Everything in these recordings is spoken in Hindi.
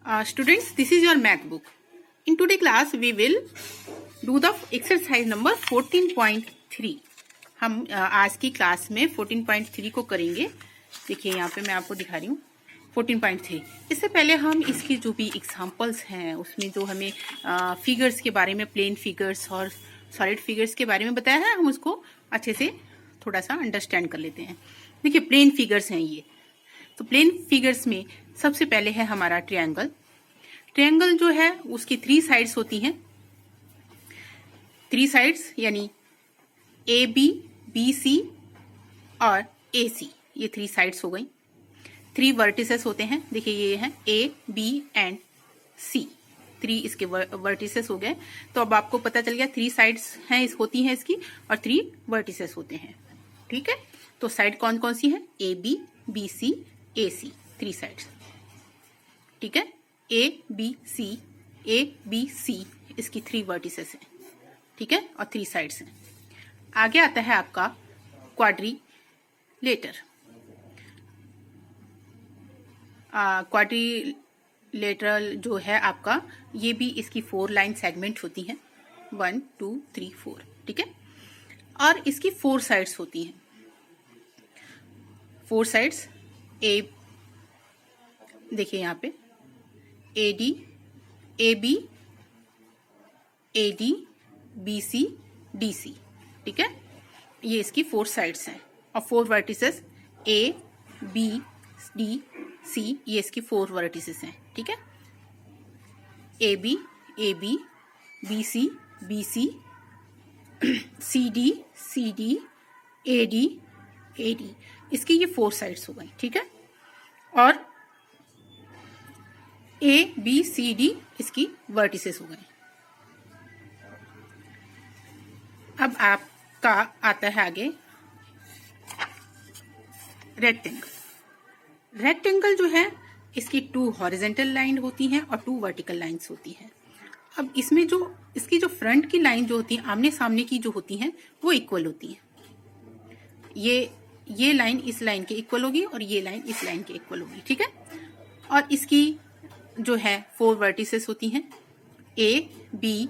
Students, this is your math book. In today's class, we will do the exercise number 14.3. हम आज की क्लास में 14.3 को करेंगे. देखिए यहाँ पे मैं आपको दिखा रही हूँ 14.3. इससे पहले हम इसकी जो भी एग्जाम्पल्स हैं उसमें जो हमें फिगर्स के बारे में, प्लेन फिगर्स और सॉलिड फिगर्स के बारे में बताया है, हम उसको अच्छे से थोड़ा सा अंडरस्टैंड कर लेते हैं. देखिए प्लेन फिगर्स हैं ये. तो प्लेन फिगर्स में सबसे पहले है हमारा ट्रायंगल. ट्रायंगल जो है उसकी 3 साइड्स होती हैं. 3 साइड्स यानी ए बी, बी सी और ए सी, ये 3 साइड्स हो गई. 3 वर्टिसेस होते हैं. देखिए ये हैं ए बी एंड सी, 3 इसके वर्टिसेस हो गए. तो अब आपको पता चल गया 3 साइड्स हैं होती हैं इसकी और 3 वर्टिसेस होते हैं. ठीक है, तो साइड कौन कौन सी है? A B C A C, 3 sides. ठीक है, ए बी सी इसकी 3 वर्टिसेस हैं. ठीक है, और 3 साइड्स हैं. आगे आता है आपका क्वाड्रिलेटर. क्वाड्रिलेटरल जो है आपका, ये भी इसकी 4 लाइन सेगमेंट होती हैं. 1 2 3 4. ठीक है, और इसकी 4 साइड्स होती हैं. 4 साइड्स ए, देखिए यहाँ पे A D, A B B C D C. ठीक है, ये इसकी 4 साइड्स हैं. और 4 vertices A B D C, ये इसकी 4 वर्टिसेस हैं. ठीक है, A B B C C D A D, इसकी ये 4 साइड्स हो गई. ठीक है, और ए बी सी डी इसकी वर्टिसेस हो गए. अब आपका आता है आगे रेक्टेंगल. रेक्टेंगल जो है इसकी 2 हॉरिजेंटल लाइन होती हैं और 2 वर्टिकल लाइंस होती हैं. अब इसमें जो इसकी जो फ्रंट की लाइन जो होती है, आमने सामने की जो होती हैं, वो इक्वल होती हैं. ये लाइन इस लाइन के इक्वल होगी और ये लाइन इस लाइन के इक्वल होगी. ठीक है, और इसकी जो है 4 वर्टिसेस होती हैं, ए बी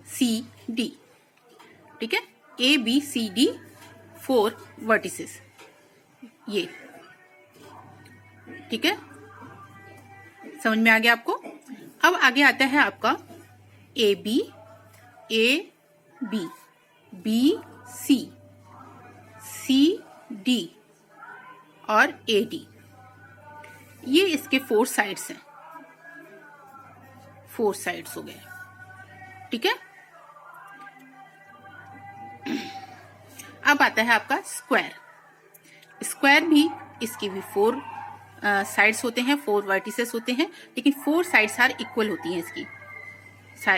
सी डी. ठीक है, A B C D 4 vertices ये. ठीक है, समझ में आ गया आपको. अब आगे आता है आपका A B B C D और ए डी, ये इसके 4 साइड्स हैं. 4 साइड्स हो गए. ठीक है, अब आता है आपका स्क्वायर. स्क्वायर भी इसकी भी 4 साइड्स होते हैं, 4 वर्टिसेस होते हैं, लेकिन 4 साइड्स आर इक्वल होती हैं इसकी.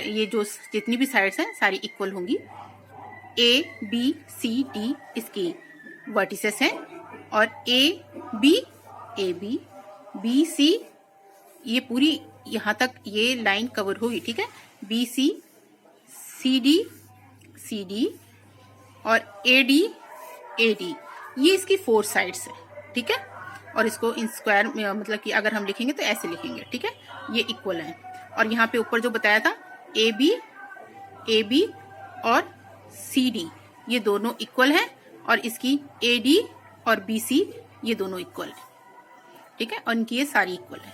ये जो जितनी भी साइड्स हैं सारी इक्वल होंगी. ए बी सी डी इसकी वर्टिसेस हैं और ए बी बी सी, ये पूरी यहां तक ये लाइन कवर होगी. ठीक है, बी सी डी और ए डी, ये इसकी 4 साइड्स है. ठीक है, और इसको इन स्क्वायर में मतलब कि अगर हम लिखेंगे तो ऐसे लिखेंगे. ठीक है, ये इक्वल है. और यहाँ पे ऊपर जो बताया था ए बी और सी डी, ये दोनों इक्वल है और इसकी ए डी और बी सी ये दोनों इक्वल है. ठीक है, और इनकी ये सारी इक्वल है.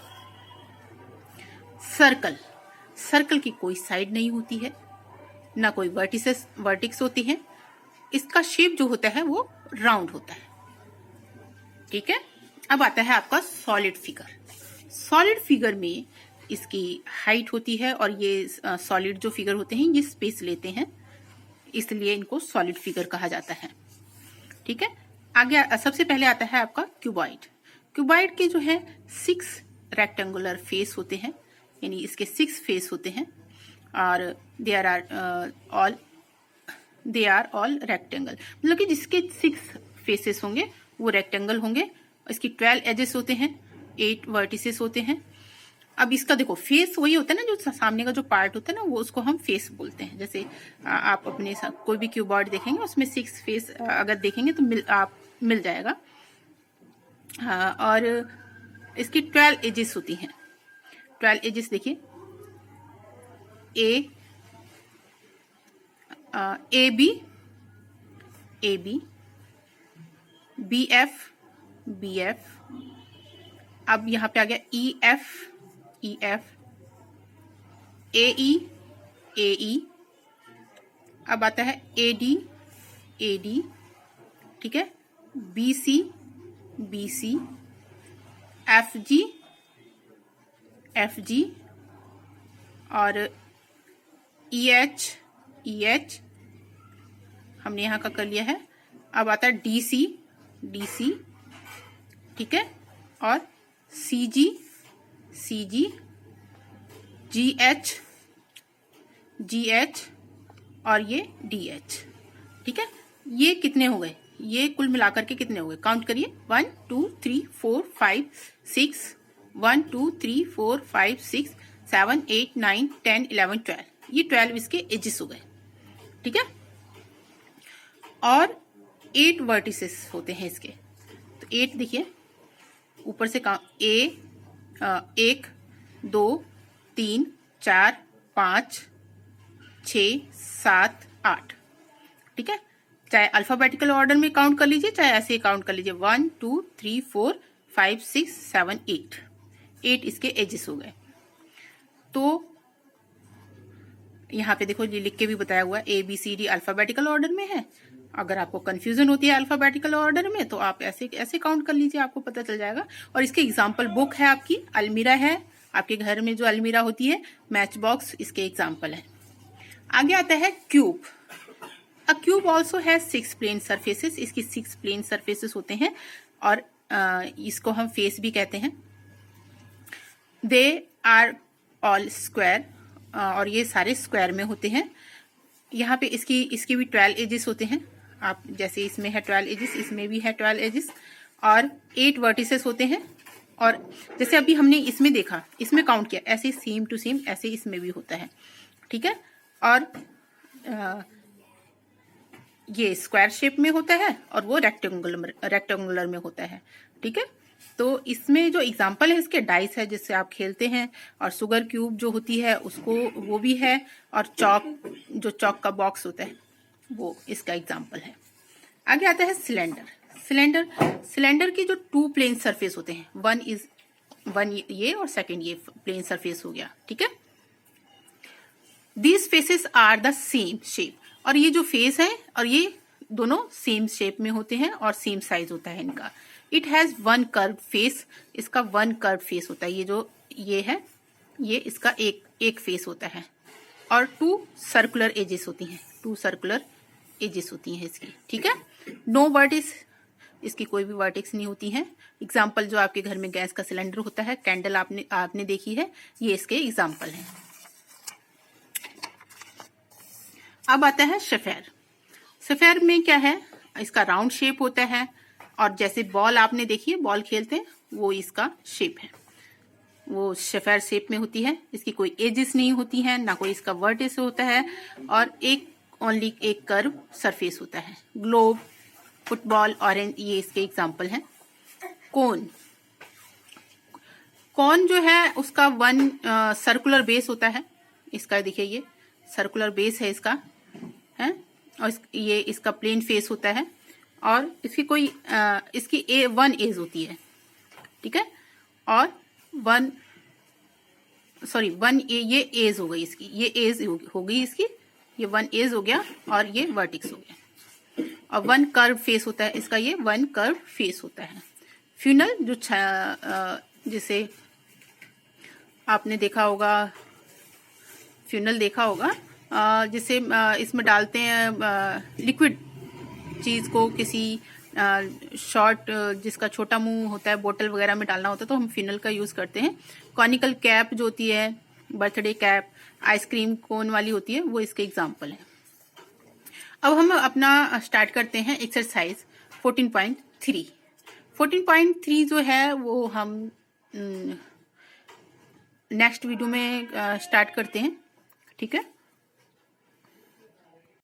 सर्कल की कोई साइड नहीं होती है, ना कोई वर्टिक्स होती है. इसका शेप जो होता है वो राउंड होता है. ठीक है, अब आता है आपका सॉलिड फिगर. सॉलिड फिगर में इसकी हाइट होती है और ये सॉलिड जो फिगर होते हैं ये स्पेस लेते हैं, इसलिए इनको सॉलिड फिगर कहा जाता है. ठीक है, आगे सबसे पहले आता है आपका क्यूबॉइड. क्यूबॉइड के जो है 6 रेक्टेंगुलर फेस होते हैं, यानी इसके 6 फेस होते हैं और दे आर ऑल रेक्टेंगल. मतलब कि जिसके 6 फेसेस होंगे वो रेक्टेंगल होंगे. इसकी 12 एजेस होते हैं, 8 वर्टिसेस होते हैं. अब इसका देखो फेस वही होता है ना, जो सामने का जो पार्ट होता है ना, वो उसको हम फेस बोलते हैं. जैसे आप अपने कोई भी क्यूबॉइड देखेंगे उसमें 6 फेस अगर देखेंगे तो मिल जाएगा. और इसकी 12 एजेस होती हैं. 12 एजेस देखिए, ए बी, बी एफ, अब यहाँ पे आ गया ई एफ, ए ई, अब आता है ए डी, ठीक है, बी सी, एफ जी, और ई एच हमने यहाँ का कर लिया है। अब आता है डी सी, ठीक है, और सी जी, जी एच, और ये डी एच, ठीक है। ये कितने हो गए, ये कुल मिलाकर के कितने हो गए, काउंट करिए, 1 2 3 4 5 6, 1 2 3 4 5 6 7 8 9 10 11 12, ये 12 इसके एजेस हो गए, ठीक है। और 8 वर्टिसेस होते हैं इसके, तो 8 देखिए ऊपर से काउंट, 1 2 3 4 5 6 7 8, ठीक है। चाहे अल्फाबेटिकल ऑर्डर में काउंट कर लीजिए, चाहे ऐसे ही काउंट कर लीजिए, 1 2 3 4 5 6 7 8 इसके एजेस हो गए। तो यहाँ पे देखो, ये लिख के भी बताया हुआ है, A B C D alphabetical order में है। अगर आपको कंफ्यूजन होती है अल्फाबेटिकल ऑर्डर में, तो आप ऐसे काउंट कर लीजिए, आपको पता चल जाएगा। और इसके एग्जाम्पल बुक है, आपकी अलमीरा है, आपके घर में जो अलमीरा होती है, मैच बॉक्स इसके एग्जाम्पल है। आगे आता है क्यूब। अ क्यूब ऑल्सो है 6 प्लेन सरफेसेस, इसकी 6 प्लेन सरफेसेस होते हैं, और इसको हम फेस भी कहते हैं। दे आर ऑल स्क्वायर, और ये सारे स्क्वायर में होते हैं। यहाँ पे इसकी भी 12 एजेस होते हैं। आप जैसे इसमें है 12 एजेस, इसमें भी है 12 एजेस, और 8 वर्टिसेस होते हैं। और जैसे अभी हमने इसमें देखा, इसमें काउंट किया, ऐसे सेम टू सेम ऐसे इसमें भी होता है, ठीक है। और ये स्क्वायर शेप में होता है, और वो रेक्टेंगुलर में होता है, ठीक है। तो इसमें जो एग्जाम्पल है इसके, डाइस है जिससे आप खेलते हैं, और शुगर क्यूब जो होती है उसको, वो भी है, और चॉक का बॉक्स होता है, वो इसका एग्जाम्पल है। आगे आता है सिलेंडर की जो 2 प्लेन सरफेस होते हैं, वन ये और सेकंड ये प्लेन सरफेस हो गया, ठीक है। These faces are the same shape, और ये जो फेस है और ये दोनों सेम शेप में होते हैं और सेम साइज होता है इनका। इट हैज 1 कर्व फेस, इसका 1 कर्व फेस होता है। ये जो ये है, ये इसका एक फेस होता है, और 2 सर्कुलर एजेस होती हैं, 2 सर्कुलर एजेस होती हैं इसकी, ठीक है। नो वर्टिस, इसकी कोई भी वर्टिक्स नहीं होती हैं। एग्जाम्पल जो आपके घर में गैस का सिलेंडर होता है, कैंडल आपने देखी है, ये इसके एग्जाम्पल हैं। अब आता है सफेयर में क्या है, इसका राउंड शेप होता है, और जैसे बॉल आपने देखी है, बॉल खेलते हैं, वो इसका शेप है, वो सफेयर शेप में होती है। इसकी कोई एजेस नहीं होती हैं, ना कोई इसका वर्टिस होता है, और ओनली एक कर्व सरफेस होता है। ग्लोब, फुटबॉल, ऑरेंज, ये इसके एग्जाम्पल हैं। कोन जो है उसका 1 सर्कुलर बेस होता है, इसका देखिए ये सर्कुलर बेस है इसका, है, और ये इसका प्लेन फेस होता है, और इसकी 1 एज होती है, ठीक है। और 1 ये एज हो गई इसकी, ये एज हो गई इसकी, ये 1 एज हो गया, और ये वर्टिक्स हो गया। और 1 कर्व फेस होता है इसका, ये 1 कर्व फेस होता है। फ्यूनल जो जिसे आपने देखा होगा, फ्यूनल देखा होगा, जिसे इसमें डालते हैं लिक्विड चीज को, किसी शॉर्ट जिसका छोटा मुंह होता है, बोतल वगैरह में डालना होता है, तो हम फ्यूनल का यूज करते हैं। कॉनिकल कैप जो होती है, बर्थडे कैप, आइसक्रीम कोन वाली होती है, वो इसके एग्जाम्पल है। अब हम अपना स्टार्ट करते हैं एक्सरसाइज 14.3। 14.3 जो है वो हम नेक्स्ट वीडियो में स्टार्ट करते हैं, ठीक है।